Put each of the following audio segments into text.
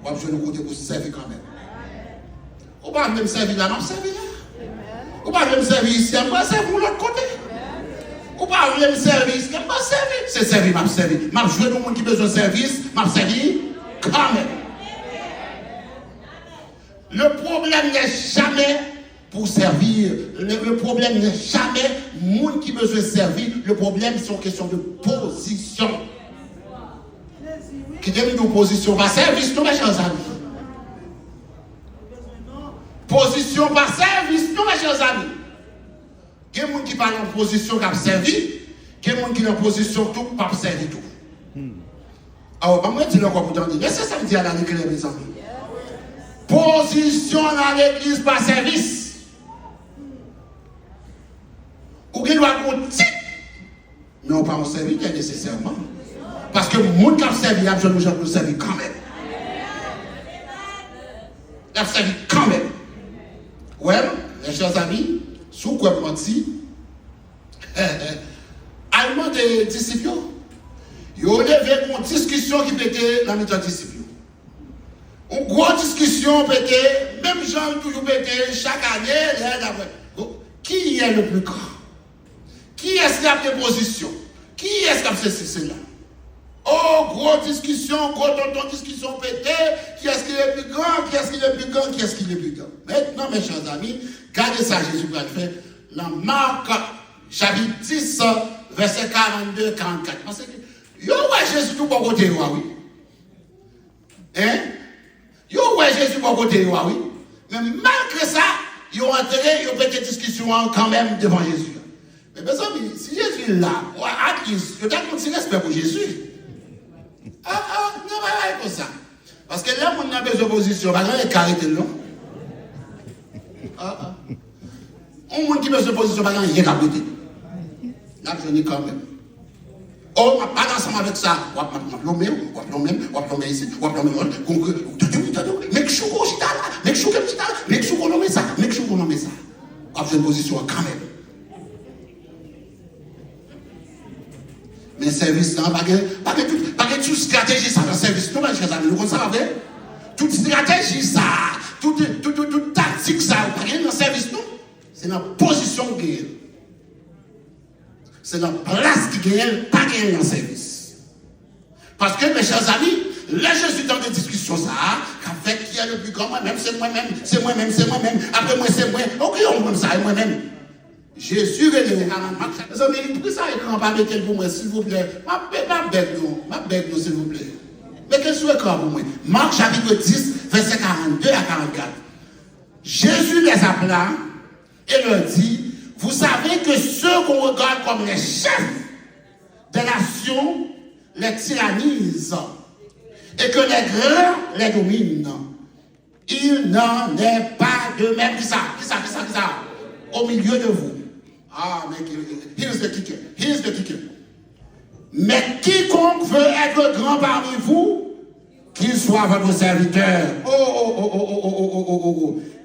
On va jouer nos côtés pour servir quand même. On va même servir là, on va servir là. On va même servir ici, on va servir de l'autre côté. On va même servir ici, on va servir. C'est servir, m'a servir. M'a joué dans le monde qui a besoin de service, m'a servir quand même. Le problème n'est jamais pour servir. Le problème n'est jamais le monde qui a besoin de servir. Le problème, c'est une question de position. Qui donne une position par service, nous, mes chers amis. Position par service, nous, mes chers amis. Il y a des gens qui parlent en position qui a servi, il y a des gens qui sont en position tout pour pas servir tout. Alors, je vais dire encore pour t'en dire. C'est ça que je dis à l'église, mes amis. Position dans l'église par service. Ou qu'il doit être type, mais on ne peut pas servir nécessairement. Parce que le monde qui a servi, il y a besoin de gens pour servir quand même. Il a servi quand même. Ouais, mes chers amis, sous quoi menti, allemand des disciples, il y a une discussion qui peut être dans les disciples. Une grosse discussion peut être, même gens toujours peut être, chaque année, qui est le plus grand? Qui est-ce qui a des positions? Qui est-ce qui a fait ceci, là? Oh, grosse discussion, gros tonton discussion pété, qui est-ce qui est le plus grand, qui est-ce qui est le plus grand, qui est-ce qui est le plus grand. Maintenant, mes chers amis, gardez ça, Jésus va le faire. La Marc, chapitre 10, verset 42-44. Parce que, yo, ouais, Jésus tout bon côté, oui. Hein? Yo, ouais, Jésus bon côté, oui. Mais malgré ça, ils ont entré, ils ont fait des discussions quand même devant Jésus. Mais mes amis, si Jésus est là, at least, il y a un petit respect pour Jésus. Non, pas comme ça. Parce que là, on a besoin de position. Par exemple, il y a carité là. On a besoin de position. Par exemple, il y a carité. Là, je dis quand même. Oh, on pas ensemble avec ça. On va plomber ici, on va plomber l'autre. Make sure qu'on chita là. Make sure qu'on nomme ça. Make sure qu'on nomme ça. On va faire une position quand même. Mais service, non, pas que toute stratégie, ça, le service, non, mes chers amis, nous savons, toute stratégie, ça, toute tactique, ça, pas dans le service, non. C'est dans la position qui gagne. C'est dans la place qui gagne, pas gagne dans le service. Parce que, mes chers amis, là, je suis dans des discussions, ça, qu'en fait, qui est le plus grand, moi-même, c'est moi-même, c'est moi-même, c'est moi-même, après moi, c'est moi, ok, on prend ça, moi-même. Jésus est le mes amis, pourquoi ça écran pas mettre pour moi, s'il vous plaît? Ma bête nous, s'il vous plaît. Mettez sur l'écran pour moi. Marc chapitre 10, verset 42 à 44. Jésus les appela et leur dit, vous savez que ceux qu'on regarde comme les chefs des nations les tyrannisent et que les grands les dominent. Il n'en est pas de même. Qui ça? Au milieu de vous. Ah, mais here's the kicker. Mais quiconque veut être grand parmi vous, qu'il soit votre serviteur.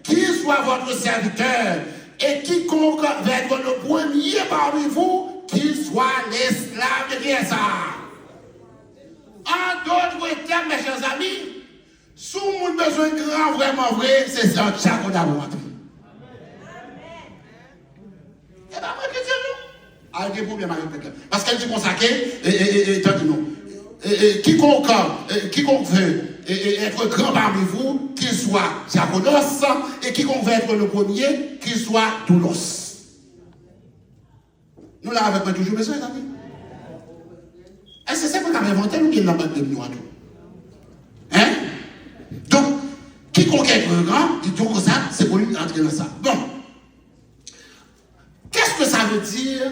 Qu'il soit votre serviteur. Et quiconque veut être le premier parmi vous, qu'il soit l'esclave de qui est ça. En d'autres termes, mes chers amis, si vous avez besoin de grand, vraiment vrai, c'est un tchak qu'on a montré. Eh bien, moi, que Dieu nous. Ah, il y a des problèmes avec quelqu'un. Parce qu'elle dit qu'on s'acquait, quiconque veut être grand parmi vous, qu'il soit diaconos, et quiconque veut être le premier, qu'il soit doulos. Nous là, avec moi, toujours besoin, les amis. Est-ce que c'est pour qu'on a inventé ou qu'il n'a pas de nous à tout? Hein? Donc, quiconque est grand, dit donc ça, c'est pour lui entrer dans ça. Bon. Qu'est-ce que ça veut dire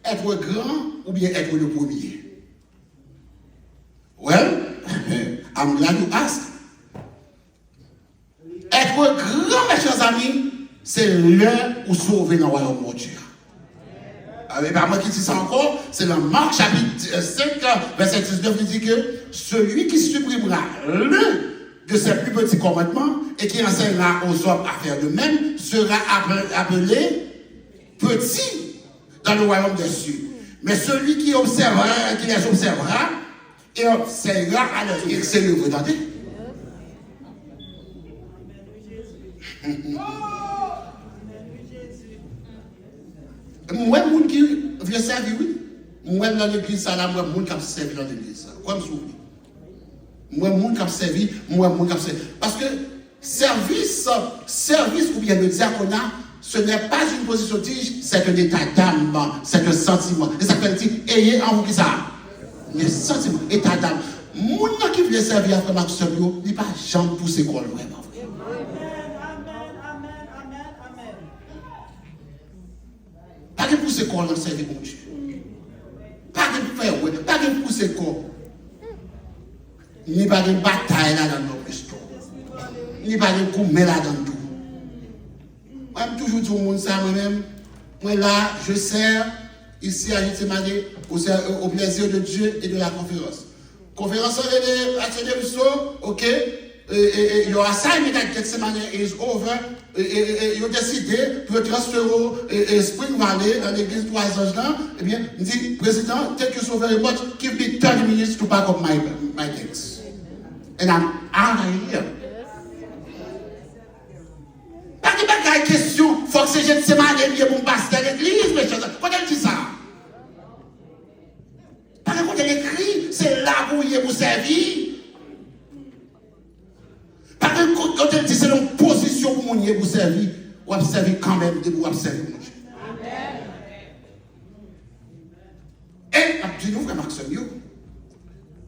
être grand ou bien être le premier? Well, I'm glad you asked. Être grand, mes chers amis, c'est l'un ou sauver dans le royaume de Dieu. Avec moi qui dit ça encore, c'est dans Marc chapitre 5, verset 19, qui dit que celui qui supprimera l'un de ses plus petits commandements et qui enseignera aux hommes à faire de même sera appelé petit dans le royaume des cieux. Mais celui qui les observera et enseignera à leur c'est le vous entendez? Moi, moun qui vient servir, oui. Moi, dans l'église, ça là, moi, moun qui a servi dans l'église. Comme souvenir. Moi, moun qui a servi, moi, moun qui a servi. Parce que service ou bien le diaconat, ce n'est pas une position tige, c'est un état d'âme, c'est un sentiment. Et ça veut dire, ayez en vous qui ça. Le sentiment, état d'âme. Moun qui vient servir après Marc Sebio, il n'y a pas jamais poussé quoi vraiment. Pas de pousser quoi dans le service de Dieu. Pas de faire, pas de pousser quoi. Ni pas de bataille là dans notre histoire. Ni pas de coup là dans tout. Moi, je toujours dit au monde ça moi-même. Moi là, je sers ici à Gethsemane au plaisir de Dieu et de la conférence. Conférence à Rousseau, ok. Il y aura 5 minutes à Gethsemane is over. Ils ont décidé pour transférer Spring Valley dans l'église 3 anges là. Eh bien, il dit, Président, thank you so very much. Give me 30 minutes to pack up my things. And I'm out of here. Pas de question, il faut que c'est Gethsemane lié pour passer à l'église, mes chers. Quand elle dit ça? Parce que quand elle écrit, c'est là où il est pour servir. Parce que quand elle dit c'est une position pour mon vous servir, ou observer quand même de vous observer mon Dieu. Et dis-nous, frère Maxime,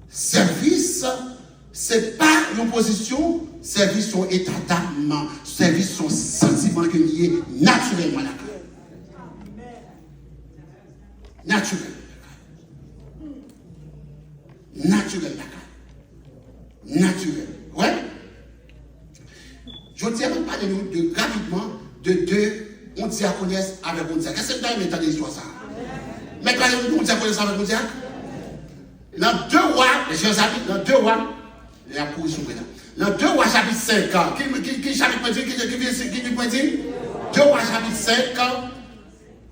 service, c'est pas une position, service son état d'âme, service son sentiment que lié naturellement à la cœur. Naturel. Naturel la cœur. Naturel. Ouais? Je tiens à parler rapidement de deux on diaconesse avec on diacre. Qu'est-ce que c'est dans l'histoire ça? Mais quand on diaconesse avec on diacre, dans 2 rois, les chers amis, dans 2 rois, il y a pour souffrir là. Dans 2 rois chapitre 5 ans, qui chapitre dit, qui dit 2 rois chapitre 5 ans,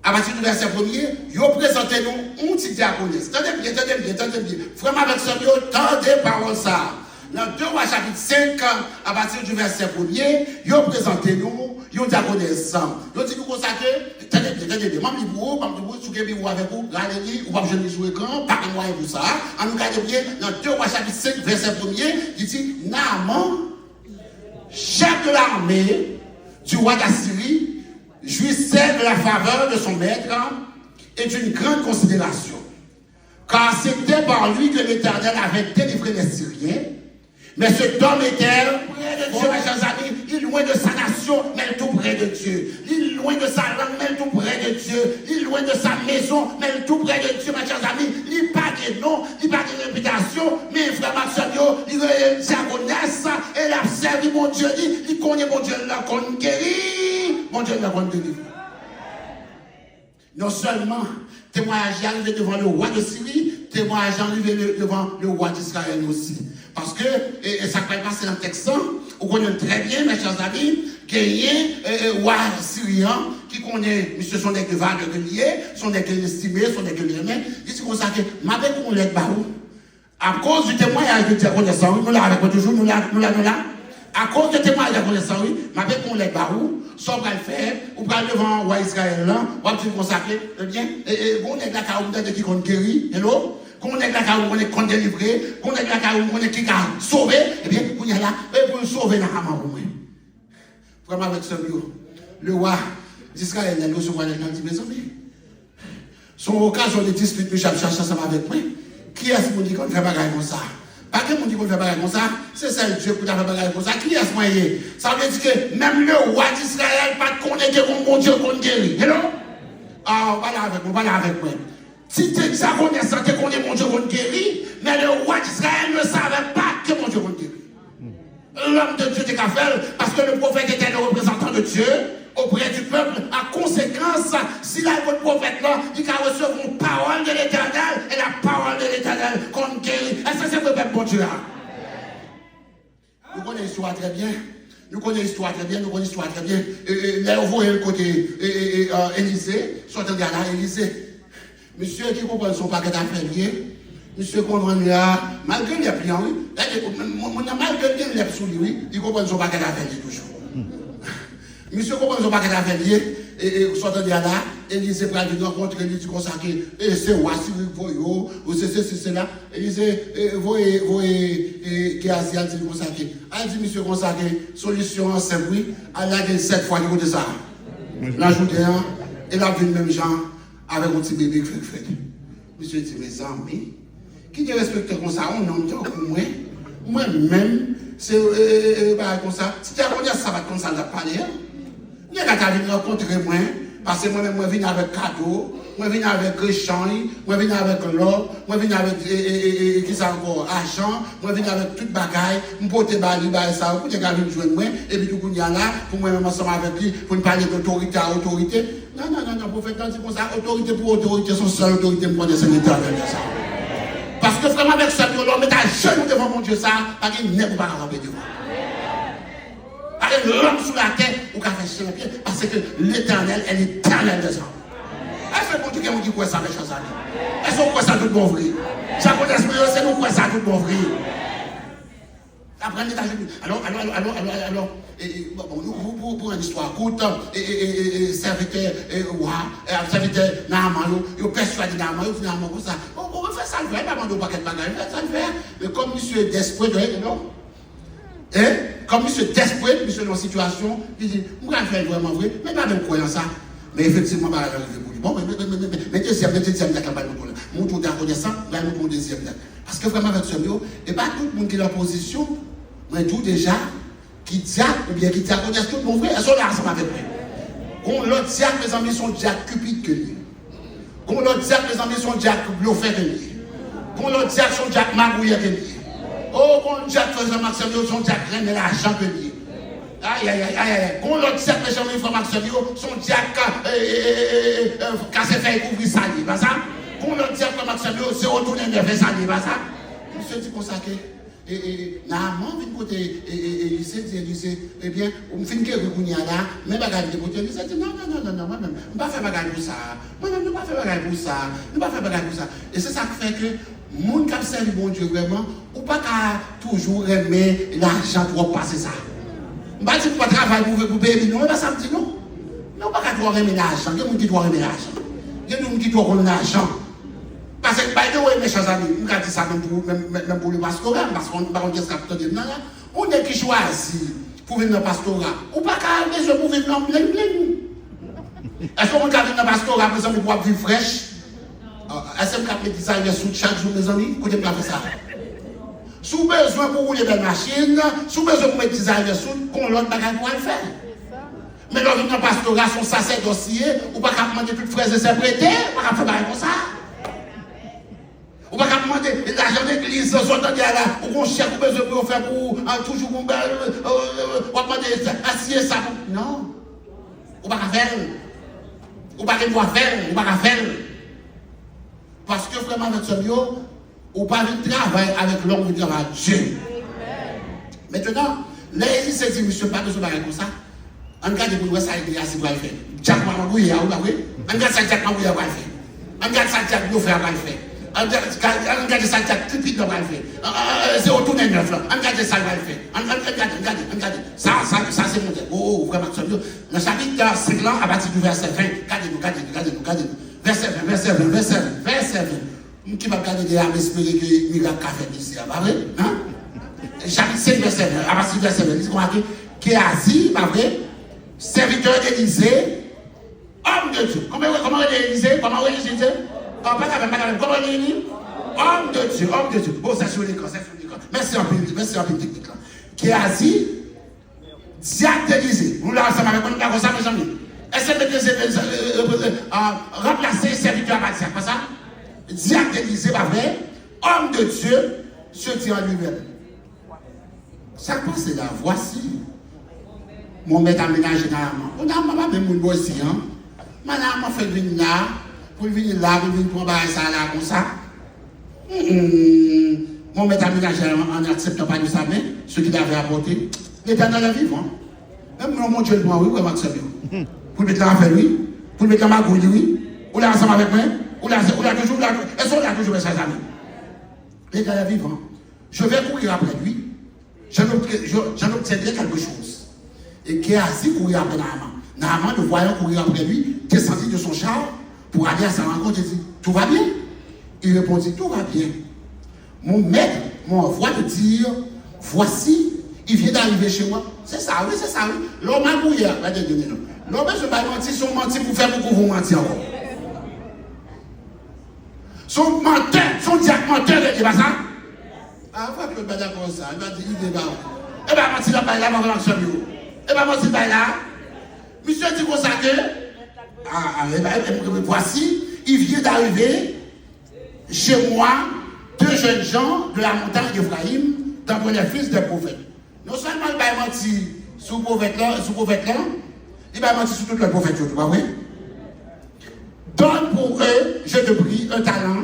à partir du verset 1er, ils présentent nous un petit diaconesse. Tendez bien. Vraiment avec ce mot, tendez parole ça. Dans 2 rois chapitre 5, à partir du verset 1er, ils ont présenté nous, ils ont diaconesse. Ils ont dit nous consacrer, tenez bien, même les bureaux, sous les bureaux avec vous, regardez, ou pas besoin de jouer écran, pas de moi et tout ça. En nous regardez bien, dans 2 rois chapitre 5, verset 1er, il dit, Naaman, chef de l'armée du roi d'Assyrie, jouissait de la faveur de son maître et d'une grande considération. Car c'était par lui que l'Éternel avait délivré les Syriens. Mais cet homme était près de Dieu, mes chers amis. Il est loin de sa nation, mais tout près de Dieu. Il est loin de sa langue, mais tout près de Dieu. Il est loin de sa maison, mais tout près de Dieu, mes chers amis. Il n'a pas de nom, il n'a pas de réputation, mais frère Maxime, il est diaconesse, et il a servi mon Dieu, il connaît mon Dieu, là qu'on guérit, mon Dieu, là qu'on délivre. Non seulement témoignage arrivé devant le roi de Syrie, témoignage arrivé devant le roi d'Israël aussi. Parce que, et ça peut passer dans le texte, on connaît très bien, mes chers amis, qu'il y a un roi syrien qui connaît, monsieur, son nègre de valeur de lié, son nègre estimé, son nègre de l'aimé. Il dit comme ça que, ma belle qu'on l'aide barou, à cause du témoignage de reconnaissance, nous l'avons avec toujours, nous l'avons là. À cause du témoignage de reconnaissance, ma belle qu'on l'aide barou, ça va le faire, ou va devant le roi Israël là, on va tout consacrer, eh bien, on est là, car on qui compte guérir, hello? Qu'on est là, qu'on est qu'on délivré, qu'on est là, qu'on est qui a sauvé, eh bien, on est là, pour nous sauver dans la main. Vraiment avec ce bio, le roi d'Israël, il a recevoir les gens, il dit, mes amis, son occasion de dispute, je cherche ensemble avec moi. Qui est-ce qui dit qu'on fait bagaille comme ça? Pas que mon dit qu'on fait bagaille comme ça, c'est ça Dieu qui a fait bagaille comme ça. Qui est-ce qui est? Ça veut dire que même le roi d'Israël, pas de connaître que mon Dieu qu'on guérit. Hello? Ah, voilà avec moi. Si tu ça connaît ça, tu connais mon Dieu qu'on guérit, mais le roi d'Israël ne savait pas que mon Dieu qu'on guérit. L'homme de Dieu était qu'à faire, parce que le prophète était le représentant de Dieu auprès du peuple. À conséquence, s'il a votre prophète là, il va recevoir une parole de l'Éternel, et la parole de l'Éternel qu'on guérit. Est-ce que c'est le peuple bon Dieu là? Nous connaissons l'histoire très bien. Nous connaissons l'histoire très bien. Là, on voit le côté Élysée, sortant de là, Élysée. Monsieur qui comprend son paquet d'affaires, monsieur comprend là, malgré les pliants, oui, malgré les sous lui, il comprend son paquet d'affaires toujours. Monsieur comprend son paquet d'affaires, sortant de là, Élisée prend une rencontre, il dit comme ça que c'est voici, ou c'est là. Élisée, voyez, Géasi a dit comme ça que, a dit monsieur comme ça que, solution simple, oui, elle a dit 7 fois du côté ça. La journée, elle a vu le même genre avec un petit bébé qui fait. Monsieur dit, mes amis, qui te respecte comme ça, on entend comme moi. Moi-même, c'est comme ça. Si tu as connu ça, va comme ça, tu parler. Il y a qu'à venir rencontrer moi, parce que moi-même, je viens avec cadeau, je viens avec champ, je viens avec l'or, je viens avec qui ça encore, argent, je viens avec toute bagaille, je porte bali, ça, pour que quelqu'un vienne joindre moi, et puis tout le monde là, pour moi-même ensemble avec lui, pour nous parler d'autorité à autorité. Non, pour faire comme ça, autorité pour autorité, son seule autorité, pour connaître l'éternel de ça. Parce que vraiment avec ça, l'homme met à genoux devant mon Dieu, ça, parce qu'il n'est pas capable de voir. Avec l'homme sous la tête, ou qu'à faire champion, parce que l'éternel est l'éternel des hommes. Est-ce que mon Dieu qui dit quoi ça, mes chers amis? Est-ce qu'on croit ça tout bon vrai? Ça connaît c'est nous quoi ça tout bon vrai? Après l'état alors, pour une histoire courte, serviteur, serviteur Naaman, il persuadé Naaman, il dit Naaman comme ça. On va faire ça le vrai, pas demander au paquet de bagages, ça le fait. Mais comme monsieur est desperate, non? Comme monsieur est desperate, monsieur est dans une situation, il dit, on va faire vraiment vrai, mais pas même croyant ça. Mais effectivement, pas arriver pour lui. Bon, mais deuxième, campagne, mon tour d'arrondissement, là, mon deuxième. Parce que vraiment, avec ce mot, et pas tout le monde qui est en position, mais tout déjà, qui diacre, ou bien qui diacre, on est tout le monde vrai, elles sont là ensemble avec moi. Quand l'autre diacre, mes amis, sont diacre cupide que lui. Quand l'autre diacre, mes amis, sont diacre bluffé que lui. Quand l'autre diacre, sont diacre magouillé que lui. Oh, quand l'autre diacre, Maxime, sont diacre reine de l'argent que lui. Aïe. Quand l'autre diacre, mes amis, frère Maxime, sont diacre cassé fait couvrir ça, pas ça? Quand l'autre diacre, Maxime, c'est retourné vers ça, pas ça? Monsieur dit comme ça que. Naaman vient côté Élisée, eh bien, on me fait une guerre de là, mais bagarre de côté Élisée dit non, moi-même, on ne va pas faire bagarre pour ça. Moi-même, on ne va pas faire bagarre pour ça. On ne va pas faire bagarre pour ça. Et c'est ça qui fait que, les gens qui servent bon Dieu vraiment, ou pas toujours aimer l'argent pour passer ça. On ne va pas dire qu'on va travailler pour payer, non, ça me dit non. Non, on ne va pas toujours aimer l'argent. Il y a des gens qui doivent aimer l'argent. Il y a des gens qui doivent aimer l'argent. Parce que, by the way, mes chers amis, on dit ça même pour le pastorat, parce qu'on va dire ça pour dire, on est qui choisit pour venir dans le pastorat. Ou pas qu'à besoin pour vivre dans le plein. Est-ce qu'on va venir dans le pastorat, par exemple, pour vivre fraîche? Est-ce qu'on va faire des design sous chaque jour, mes amis? Écoutez, on va faire ça. Sous besoin pour rouler dans la machine, sous besoin pour mettre des design sous, qu'on l'autre bagage pour le faire. Mais dans le pastorat, son sacerdotier, ou pas qu'à demander toutes frères et sœurs prêtés, pas qu'à faire pareil comme ça. On va pas demander l'argent d'église, sortant de là, ou qu'on cherche besoin pour faire pour toujours on va demander assis ça. Non. On va pas faire. On va pas faire. On va pas faire. Parce que vraiment, avec ce lieu, on va pas travailler avec l'homme qui travaille Dieu. Maintenant, là, il s'est dit, monsieur, pas besoin de faire comme ça. On regarde pour ça, il y a ce qu'il va faire. Jack Mamouya, on regarde ça, Jack Mamouya va faire. On regarde ça, Jack Beaufort va faire. On regarde ça, Cupid va le faire. C'est autour de neuf là. On regarde ça, va le faire. Regardez. Ça, c'est mon Dieu. Oh, vraiment, dans le chapitre 5 là, à partir du verset 20, regardez-nous. Verset 20. Qui va regarder des âmes espérer que le miracle a fait ici, pas vrai? Chapitre 5, verset 20, à partir du verset 20, il dit Géasi, pas vrai? Serviteur d'Élisée, homme de Dieu. Comment est Élisée? Comment est Élisée? Comment il est homme de Dieu. Bon, c'est sur l'écran. Merci en peu technique là. Géasi, diacre d'Élisée. Nous là, ça m'a répondu comme ça, mes amis. Est-ce que remplacer serviteur à diacre, pas ça? Diacre d'Élisée, pas vrai? Homme de Dieu, se dit en lui-même. Ça passe là, voici. Mon maître aménagé dans la main. On a même mon boss ici, hein. Madame m'a fait venir là. Pour venir là, pour venir prendre ça là, comme ça. Mon maître aménagé en acceptant pas de sa main, ce qu'il avait apporté, l'éternel est vivant. Même mon Dieu, moi, oui, vraiment, c'est bien. Pour mettre là avec lui, pour mettre là avec lui, ou là ensemble avec moi, ou là toujours, elles sont là toujours, mes chers amis. L'éternel est vivant. Je vais courir après lui, j'en obtiendrai quelque chose. Et Géasi courir après la main. Naaman, le voyant courir après lui, descendit de son char pour aller à sa rencontre et dit, tout va bien? Il répondit, tout va bien. Mon maître m'envoie de dire, voici, il vient d'arriver chez moi. C'est ça, oui, c'est ça, oui. L'homme a bouillé, l'homme, je ne vais pas mentir, son mentir pour faire beaucoup vous mentir encore. Son menteur, son diacre menteur, il va ça? Ah, faut que le badin comme ça, il va dire, il débat. Eh bien, mentir là-bas, il va voir l'action bio. Eh bien, mentir là, monsieur dit comme ça que, voici, il vient d'arriver chez moi, deux jeunes gens de la montagne d'Ephraïm, dans les fils des prophètes. Non seulement il va mentir sur le prophète là, il va mentir sur tout le prophète, tu vois, oui? Donne pour eux, je te prie, un talent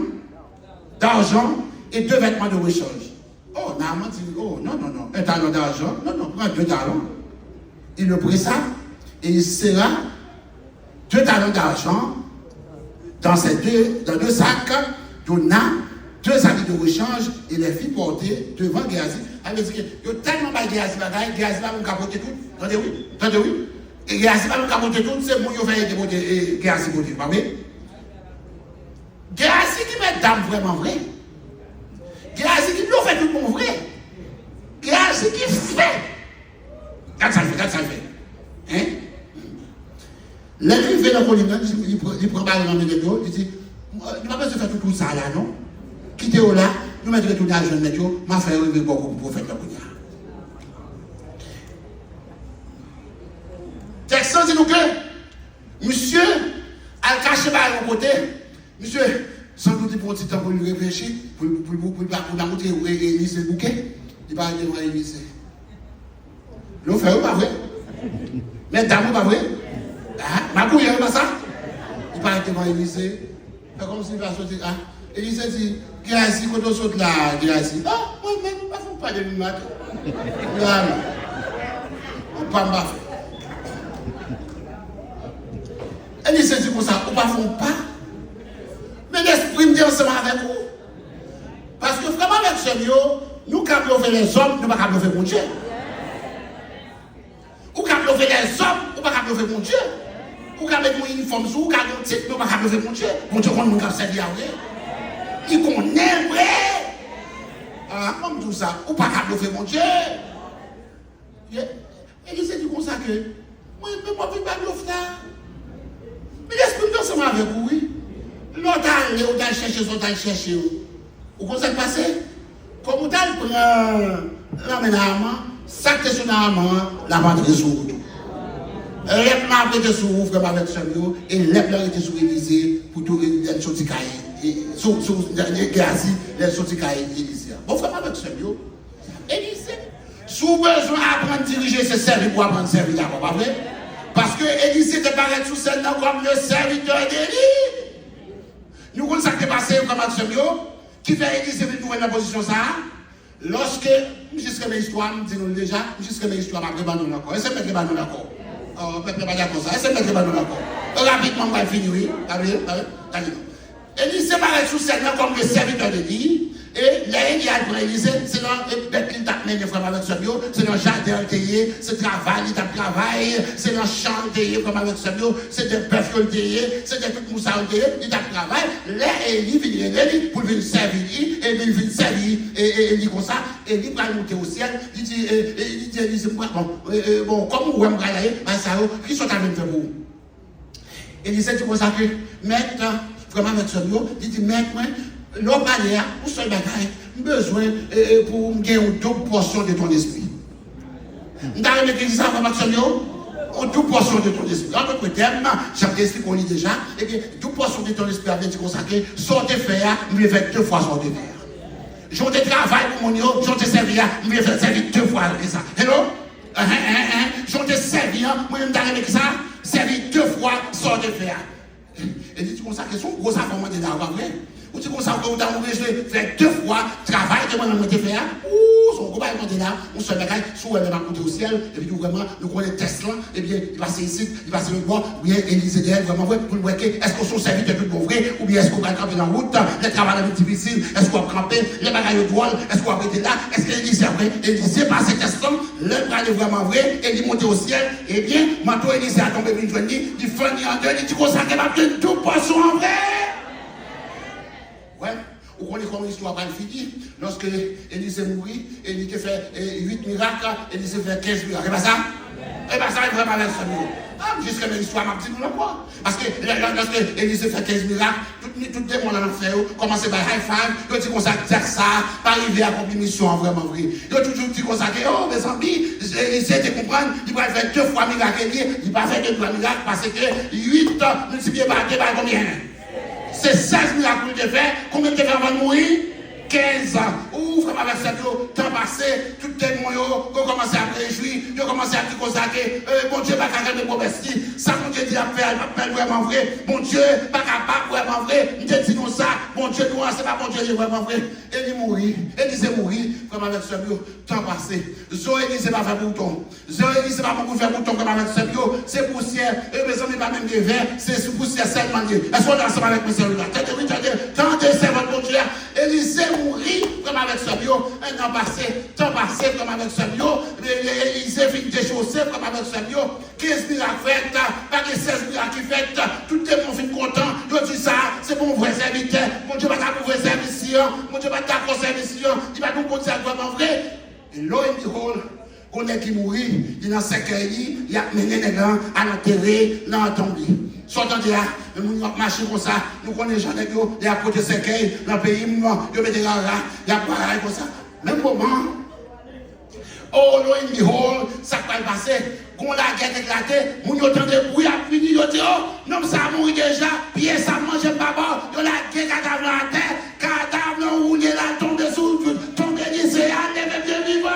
d'argent et 2 vêtements de rechange. Oh, Naaman dit, oh, non, un talent d'argent, non, prends 2 talents. Il le prit ça, et il serra 2 talents d'argent dans 2 sacs, donna 2 habits de rechange et les fit porter devant Géasi. Elle veut dire que tellement de Géasi va me capoter tout. Attendez oui. Et Géasi va me capoter tout, c'est moi qui vais aider Géasi pour dire, pas vrai? Géasi qui met dame vraiment vrai. Géasi qui peut faire tout le monde vrai. Géasi qui fait. Quand ça le fait. Hein? L'élu vient dans le colline, il prend par exemple les deux, il dit, nous n'avons pas besoin de faire tout ça là, non? Quittez-vous là, nous mettons tout l'argent de mettre, ma frère, il veut beaucoup pour faire le coup. Texan dit nous que, monsieur, a caché par un côté, monsieur, sans doute il prend un petit temps pour lui réfléchir, pour la montrer où Élise le bouquet, il va aller voir Élise. L'on fait pas vrai? Mais d'amour pas vrai? Ma couille, pas ça? Il va aller voir Élise, c'est comme s'il va sortir. Élise dit, Géasi, quand on saute là, Géasi. Ah, moi, même, on ne pas de lui matin. Là, on ne peut pas faire. Élise dit comme ça, on ne fait pas. Mais l'esprit me dit ensemble avec vous. Parce que vraiment, avec ce mieux, nous, quand on fait les hommes, nous ne pouvons pas faire mon Dieu. Ou quand on fait les hommes, nous ne pouvons pas faire mon Dieu. Ou quand on met mon uniforme sous, ou quand on titre, nous ne pouvons pas faire mon Dieu. Mon Dieu, on nous a servi à vrai. Il connaît vrai. Ah, comme tout ça, ou pas capable de faire mon Dieu. Et il s'est dit comme ça que, moi, je ne peux pas vivre de l'offre là. Mais l'esprit de ensemble avec vous, oui. L'autre allé, ou d'aller chercher, ou d'aller chercher. Ou comment ça se passe? Comme vous allez prendre l'amenement, ça que c'est son amant, la batterie sur vous. Les plans étaient sur vous, vraiment avec ce mot, et les plans étaient sur l'Élysée pour tout les sorties cahiers. Sur les Géasi, les sorties cahiers d'Élysée. Bon, vraiment avec ce mot, Élysée, sous besoin d'apprendre à diriger ses services pour apprendre à servir d'abord, pas vrai? Parce que Élysée te paraît sous scène comme le serviteur d'Élie. Nous connaissons ce qui est passé comme avec ce mot, qui fait Élysée de trouver la position ça. Lorsque, jusqu'à mes histoires, nous disons déjà, jusqu'à mes histoires, après, nous d'accord. Et c'est mettre les ballons d'accord. Oh, peuple pas d'accord ça. Et c'est mettre les ballons d'accord. Rapidement, on va finir, oui. Élysée paraît sous scène comme le serviteur de Dieu. Et là, il y a le Élysée, c'est dans le qu'il t'a mené vraiment avec ce bio, c'est dans le jardin taillé, c'est travail, il t'a travaillé, c'est dans le champ taillé comme avec ce bio, c'est des bœufs taillés, c'est des trucs moussards taillés, il t'a travail. Là, il vient pour venir servir, et il vient servir, et il dit comme ça, et il va monter au ciel, il dit, bon, comme vous m'avez aller, qui sont à même faire pour vous? Et il dit comme ça que, maintenant, vraiment avec ce bio, il dit, maintenant, l'homme malien, ou seul bagaille, besoin pour gagner une double portion de ton esprit. Nous avons dit ça comme action, une double portion de ton esprit. En d'autres termes, j'ai expliqué qu'on lit déjà, et bien, double portion de ton esprit avait dit consacré, sortez faire, nous le faire 2 fois sortez faire. Je te travaille pour mon yo, je te servir, nous le faire servir 2 fois avec ça. Hello? Je te servir, moi je me avec ça, servir 2 fois sortez faire. Et dit consacré, son gros affront de là, pas vrai? Vous dites comme ça, vous avez fait 2 fois travail que moi j'ai fait. Ouh, son combat est là, on se met sous elle va monter au ciel, et puis vraiment, nous connaissons Tesla, et bien, il passe ici, il passe le bord, ou bien Élisée d'elle, vraiment vrai, pour le voir est-ce qu'on sont servis de tout bon vrai, ou bien est-ce qu'on va camper dans la route, les travaux difficiles, est-ce qu'on va camper, les bagages de voile, est-ce qu'on va arrêter là, est-ce qu'Élisée est vrai, Élisée passe Tesla, le bras est vraiment vrai, et il monte au ciel, et bien, maintenant Élisée a tombé une journée, il finit en deux, il dit qu'on s'en va prendre tout poisson en vrai. Ouais. Ou qu'on est comme l'histoire va le finir. Lorsque Élisée mourit, Élisée fait 8 miracles, Élisée fait 15 miracles. Et bien ça? Et bien ça est vraiment avec ça. Jusqu'à l'histoire m'a dit nous là quoi. Parce que lorsque Élisée fait 15 miracles, tout le monde en fait, commence par high five, il dit qu'on s'est dit ça, pas arriver à accomplir mission vraiment vrai. Il a toujours dit qu'on s'est dit, oh mes amis, Élisée te comprendre, il va faire 2 fois miracle, il va faire 2 fois miracle parce que 8 multiplié par 2 par combien? C'est 16 miracles de fait. Combien de temps avant de mourir? 15 ans. Ouh, frère, avec ça, temps passé, tout le monde ont commencé à réjouir, ils ont commencé à dire qu'on s'est bon Dieu, pas capable de promesses. Ça, mon Dieu dit à faire, pas vraiment vrai. Mon Dieu, pas capable, vraiment vrai. Il te dit non ça, mon Dieu, non, c'est pas mon Dieu, vraiment vrai. Et il mourit, Élisée mourit, comme avec ce bio, temps passé. Zoé, Élisée va faire bouton. Zoé, Élisée va beaucoup faire bouton, comme avec ce bio, c'est poussière. Et mes amis, pas même des verres, c'est sous poussière seulement. Est-ce qu'on est ensemble avec mes cellules là? Tendez, c'est votre Dieu. Élisée mourit, comme avec ce bio, un an passé, comme avec ce bio. Élisée finit déchaussé, comme avec ce bio. 15 miracles faits, pas que 16 miracles faits, tout le monde finit content. Je dis ça, c'est mon vrai serviteur. Mon Dieu va t'apprendre vrai serviteur. Mon Dieu va t'apprendre serviteur. Il va nous conduire à vraiment vrai. Et là, il dit, on est qui mourit, il a sécueilli, il a mené les gens à l'enterrer, dans la tombe. Sortant de là, nous marchons comme ça, nous connaissons les gens, il y a côté sécueil, dans le pays, il y a des gens, il y a pareil comme ça. Même moment, oh, lo in behold, ça va passer, quand la guerre éclatée, nous avons des bruits à finir, nous disons, oh, non, ça a mouru déjà, pieds ça mange pas bon, la guerre cadavre à terre, cadavre roulé là, tombé sous, tombé lycéen, levé bien vivant.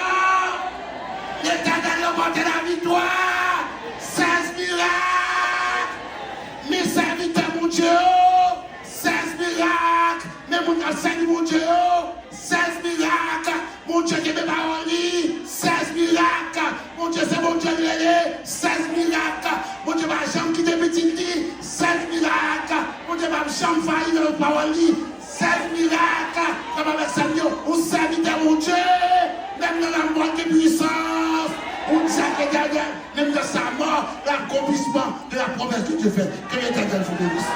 L'Éternel a remporté la victoire. 16 miracles. Mes serviteurs, mon Dieu. 16 miracles. Mais mon enseigne, mon Dieu. 16 miracles. Mon Dieu qui est mes paroles. 16 miracles. Mon Dieu, c'est mon Dieu de 16 miracles. Mon Dieu, ma jambe qui est petite. 16 miracles. Mon Dieu, ma jambe faillit dans le parole. 16 miracles. Comme avec Samuel. Mon serviteur, mon Dieu. Même dans la mort de puissance. On dit que derrière, même dans sa mort, l'accomplissement de la promesse que Dieu fait. Que l'Éternel vous bénisse.